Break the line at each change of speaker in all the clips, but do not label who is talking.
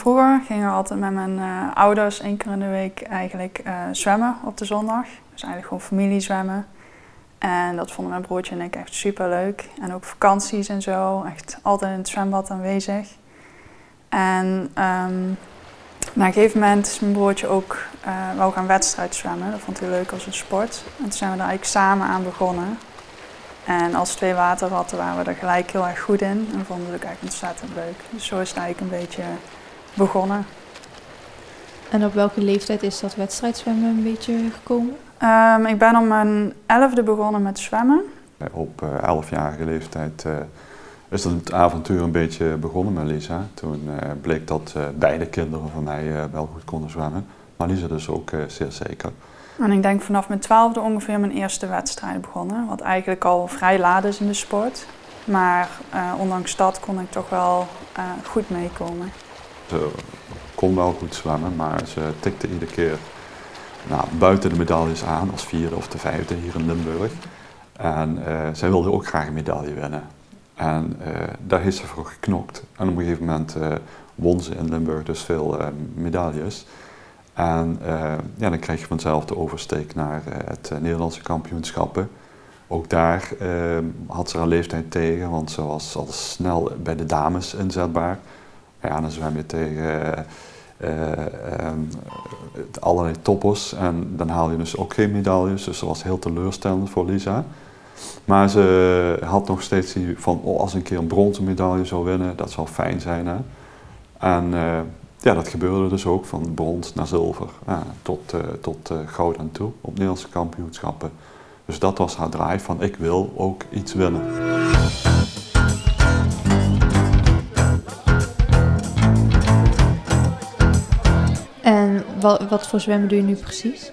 Vroeger gingen we altijd met mijn ouders 1 keer in de week eigenlijk zwemmen op de zondag. Dus eigenlijk gewoon familiezwemmen. En dat vonden mijn broertje en ik echt super leuk. En ook vakanties en zo, echt altijd in het zwembad aanwezig. En na een gegeven moment is mijn broertje ook wou gaan wedstrijdzwemmen. Dat vond hij leuk als een sport. En toen zijn we daar eigenlijk samen aan begonnen. En als 2 waterratten waren we er gelijk heel erg goed in. En vonden we het ook echt ontzettend leuk. Dus zo is het eigenlijk een beetje begonnen.
En op welke leeftijd is dat wedstrijdzwemmen een beetje gekomen?
Ik ben om mijn 11e begonnen met zwemmen.
Op 11-jarige leeftijd is het avontuur een beetje begonnen met Lisa. Toen bleek dat beide kinderen van mij wel goed konden zwemmen. Maar Lisa dus ook zeer zeker.
En ik denk vanaf mijn 12e ongeveer mijn eerste wedstrijd begonnen. Wat eigenlijk al vrij laat is in de sport. Maar ondanks dat kon ik toch wel goed meekomen.
Ze kon wel goed zwemmen, maar ze tikte iedere keer buiten de medailles aan als 4e of de 5e hier in Limburg. En zij wilde ook graag een medaille winnen. En daar heeft ze voor geknokt. En op een gegeven moment won ze in Limburg dus veel medailles. En dan krijg je vanzelf de oversteek naar het Nederlandse kampioenschappen. Ook daar had ze haar leeftijd tegen, want ze was al snel bij de dames inzetbaar. Ja, dan zwem je tegen allerlei toppers en dan haal je dus ook geen medailles. Dus dat was heel teleurstellend voor Lisa. Maar ze had nog steeds die van, als ik een keer een bronzen medaille zou winnen, dat zou fijn zijn. Hè? En dat gebeurde dus ook, van brons naar zilver, tot goud aan toe op Nederlandse kampioenschappen. Dus dat was haar drive van, ik wil ook iets winnen.
En wat voor zwemmen doe je nu precies?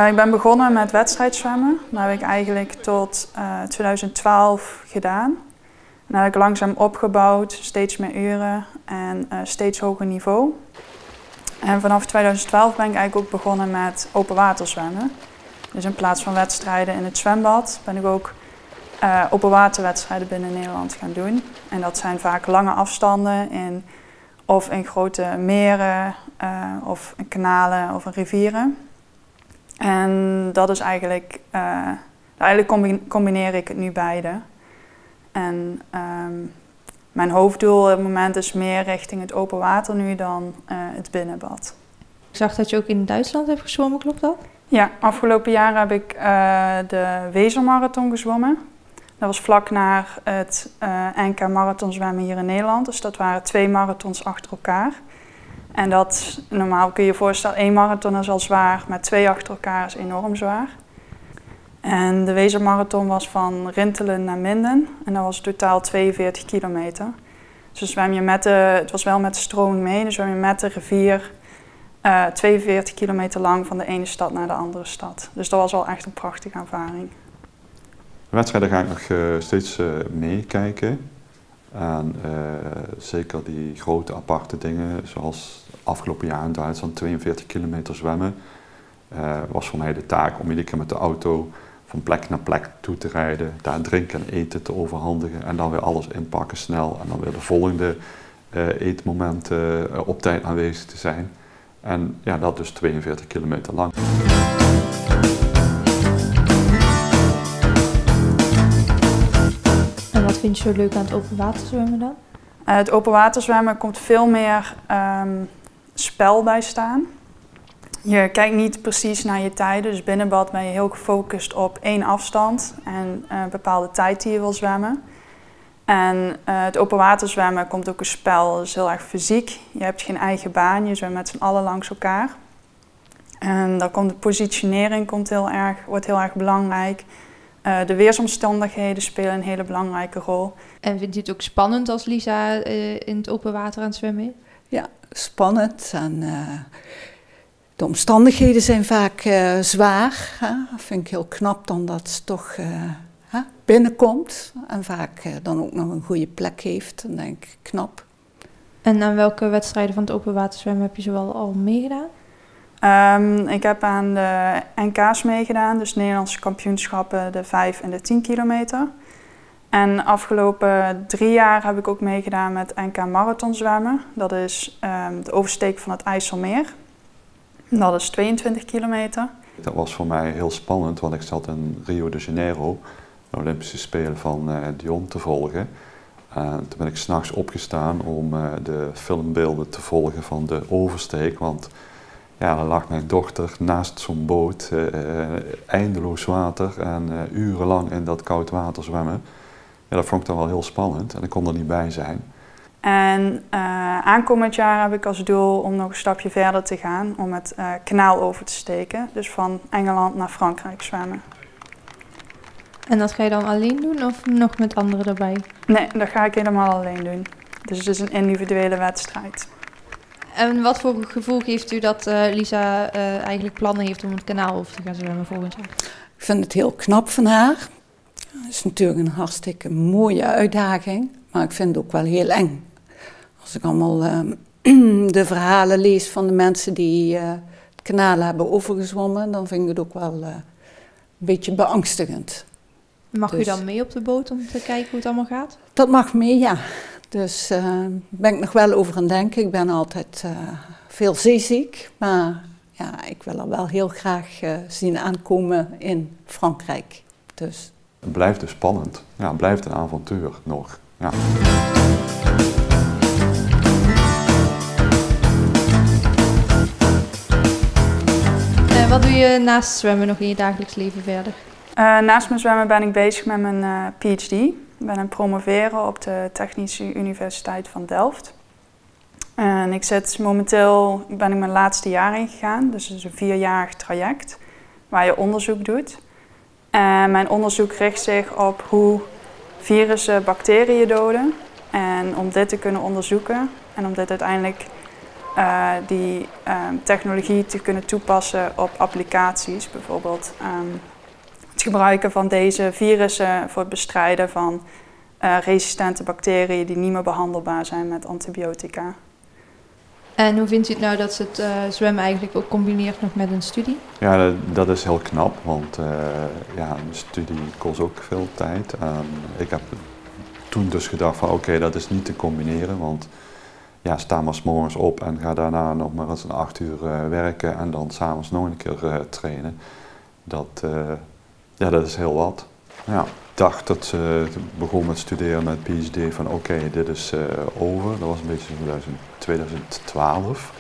Ik ben begonnen met wedstrijdzwemmen. Dat heb ik eigenlijk tot 2012 gedaan. En dat heb ik langzaam opgebouwd, steeds meer uren en steeds hoger niveau. En vanaf 2012 ben ik eigenlijk ook begonnen met open water zwemmen. Dus in plaats van wedstrijden in het zwembad ben ik ook open waterwedstrijden binnen Nederland gaan doen. En dat zijn vaak lange afstanden of in grote meren of in kanalen of in rivieren. En dat is eigenlijk combineer ik het nu beide. En mijn hoofddoel op het moment is meer richting het open water nu dan het binnenbad.
Ik zag dat je ook in Duitsland hebt gezwommen, klopt dat?
Ja, afgelopen jaar heb ik de Wesermarathon gezwommen. Dat was vlak na het NK marathonzwemmen hier in Nederland. Dus dat waren 2 marathons achter elkaar. En dat, normaal kun je je voorstellen, 1 marathon is al zwaar, maar 2 achter elkaar is enorm zwaar. En de Wesermarathon was van Rintelen naar Minden en dat was totaal 42 kilometer. Dus zwem je het was wel met de stroming mee, dus zwem je met de rivier 42 kilometer lang van de ene stad naar de andere stad. Dus dat was wel echt een prachtige ervaring.
De wedstrijden ga ik nog steeds meekijken. En zeker die grote aparte dingen, zoals afgelopen jaar in Duitsland 42 kilometer zwemmen, was voor mij de taak om iedere keer met de auto van plek naar plek toe te rijden, daar drinken en eten te overhandigen en dan weer alles inpakken snel en dan weer de volgende eetmoment op tijd aanwezig te zijn. En ja, dat dus 42 kilometer lang.
En wat vind je zo leuk aan het open water zwemmen dan?
Het open water zwemmen komt veel meer spel bij staan. Je kijkt niet precies naar je tijden, dus binnenbad ben je heel gefocust op 1 afstand en een bepaalde tijd die je wil zwemmen. En het open water zwemmen komt ook een spel, dat is heel erg fysiek. Je hebt geen eigen baan, je zwemt met z'n allen langs elkaar. En dan komt de positionering wordt heel erg belangrijk. De weersomstandigheden spelen een hele belangrijke rol.
En vind je het ook spannend als Lisa in het open water aan het zwemmen is?
Ja, spannend. En de omstandigheden zijn vaak zwaar. Dat vind ik heel knap dan dat ze toch binnenkomt. En vaak dan ook nog een goede plek heeft. Dan denk ik knap.
En aan welke wedstrijden van het open water zwemmen heb je zowel al meegedaan?
Ik heb aan de NK's meegedaan, dus Nederlandse kampioenschappen, de 5 en de 10 kilometer. En de afgelopen 3 jaar heb ik ook meegedaan met NK marathonzwemmen. Dat is de oversteek van het IJsselmeer. Dat is 22 kilometer.
Dat was voor mij heel spannend, want ik zat in Rio de Janeiro, de Olympische Spelen van Dion, te volgen. En toen ben ik 's nachts opgestaan om de filmbeelden te volgen van de oversteek. Want ja, dan lag mijn dochter naast zo'n boot, eindeloos water en urenlang in dat koud water zwemmen. Ja, dat vond ik dan wel heel spannend en ik kon er niet bij zijn.
En aankomend jaar heb ik als doel om nog een stapje verder te gaan, om het kanaal over te steken. Dus van Engeland naar Frankrijk zwemmen.
En dat ga je dan alleen doen of nog met anderen erbij?
Nee, dat ga ik helemaal alleen doen. Dus het is een individuele wedstrijd.
En wat voor gevoel geeft u dat Lisa eigenlijk plannen heeft om het kanaal over te gaan zwemmen volgend jaar?
Ik vind het heel knap van haar. Het is natuurlijk een hartstikke mooie uitdaging, maar ik vind het ook wel heel eng. Als ik allemaal de verhalen lees van de mensen die het kanaal hebben overgezwommen, dan vind ik het ook wel een beetje beangstigend.
Mag u
Dus
dan mee op de boot om te kijken hoe het allemaal gaat?
dat mag mee, ja. Dus ben ik nog wel over aan het denken. Ik ben altijd veel zeeziek, maar ja, ik wil er wel heel graag zien aankomen in Frankrijk. Dus.
Het blijft dus spannend. Ja, het blijft een avontuur nog. Ja.
Wat doe je naast zwemmen nog in je dagelijks leven verder?
Naast mijn zwemmen ben ik bezig met mijn PhD. Ik ben aan het promoveren op de Technische Universiteit van Delft. En ik ben ik mijn laatste jaar ingegaan, dus het is een 4-jarig traject waar je onderzoek doet. En mijn onderzoek richt zich op hoe virussen bacteriën doden. En om dit te kunnen onderzoeken en om dit uiteindelijk die technologie te kunnen toepassen op applicaties, bijvoorbeeld het gebruiken van deze virussen voor het bestrijden van resistente bacteriën die niet meer behandelbaar zijn met antibiotica.
En hoe vindt u het nou dat ze het zwemmen eigenlijk ook combineert nog met een studie?
Ja, dat is heel knap, want ja, een studie kost ook veel tijd. Ik heb toen dus gedacht van oké, dat is niet te combineren, want ja, sta maar 's morgens op en ga daarna nog maar eens 8 uur werken en dan 's avonds nog een keer trainen. Ja, dat is heel wat. Ja, ik dacht dat ze begon met studeren met PhD van oké, dit is over. Dat was een beetje 2012.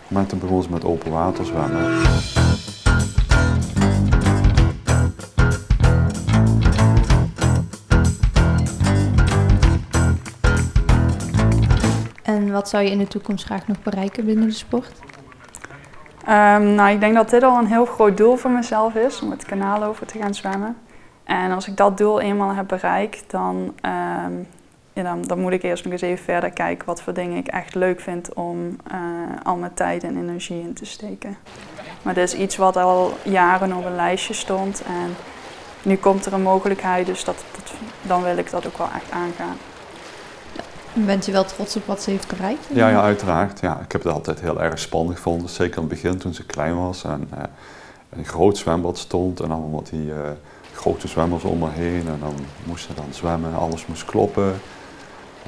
Maar toen begon ze met open water zwemmen.
En wat zou je in de toekomst graag nog bereiken binnen de sport?
Nou, ik denk dat dit al een heel groot doel voor mezelf is, om het kanaal over te gaan zwemmen. En als ik dat doel eenmaal heb bereikt, dan moet ik eerst nog eens even verder kijken wat voor dingen ik echt leuk vind om al mijn tijd en energie in te steken. Maar dit is iets wat al jaren op een lijstje stond en nu komt er een mogelijkheid, dus dan wil ik dat ook wel echt aangaan.
Bent u wel trots op wat ze heeft bereikt?
Ja, uiteraard. Ja, ik heb het altijd heel erg spannend gevonden. Zeker in het begin toen ze klein was en een groot zwembad stond en allemaal wat die grote zwemmers om haar heen. En dan moest ze dan zwemmen, alles moest kloppen.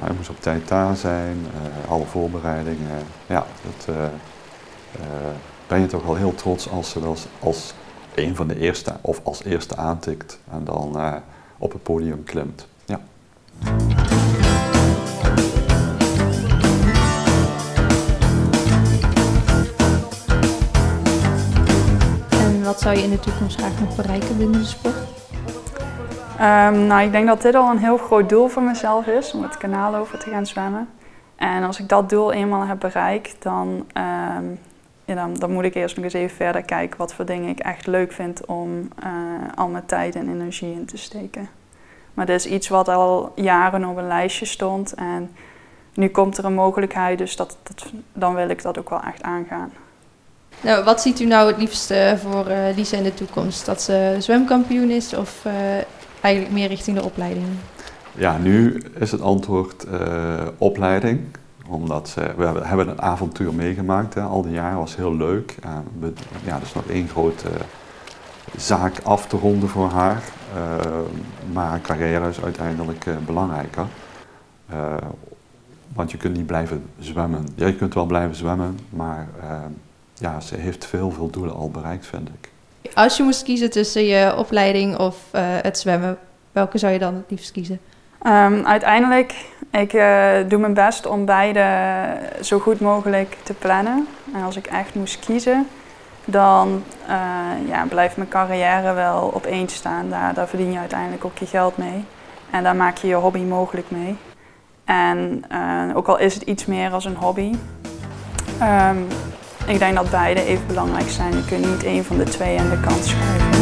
Hij moest op tijd daar zijn, alle voorbereidingen. Ja, dat ben je toch wel heel trots als ze dat als een van de eerste of als eerste aantikt en dan op het podium klimt. Ja.
Wat zou je in de toekomst graag nog bereiken binnen de sport?
Nou, ik denk dat dit al een heel groot doel voor mezelf is, om het kanaal over te gaan zwemmen. En als ik dat doel eenmaal heb bereikt, dan moet ik eerst nog eens even verder kijken wat voor dingen ik echt leuk vind om al mijn tijd en energie in te steken. Maar dit is iets wat al jaren op een lijstje stond en nu komt er een mogelijkheid, dus dan wil ik dat ook wel echt aangaan.
Nou, wat ziet u nou het liefste voor Lisa in de toekomst? Dat ze zwemkampioen is of eigenlijk meer richting de opleiding?
Ja, nu is het antwoord opleiding. Omdat we hebben een avontuur meegemaakt. Hè. Al die jaren was heel leuk. Ja, dat is nog één groot zaak af te ronden voor haar. Maar haar carrière is uiteindelijk belangrijker. Want je kunt niet blijven zwemmen. Ja, je kunt wel blijven zwemmen, maar ja, ze heeft veel doelen al bereikt, vind ik.
Als je moest kiezen tussen je opleiding of het zwemmen, welke zou je dan het liefst kiezen?
Uiteindelijk, ik doe mijn best om beide zo goed mogelijk te plannen. En als ik echt moest kiezen, dan blijft mijn carrière wel op één staan. Daar verdien je uiteindelijk ook je geld mee. En daar maak je je hobby mogelijk mee. En ook al is het iets meer als een hobby, ik denk dat beide even belangrijk zijn. Je kunt niet één van de twee aan de kant schuiven.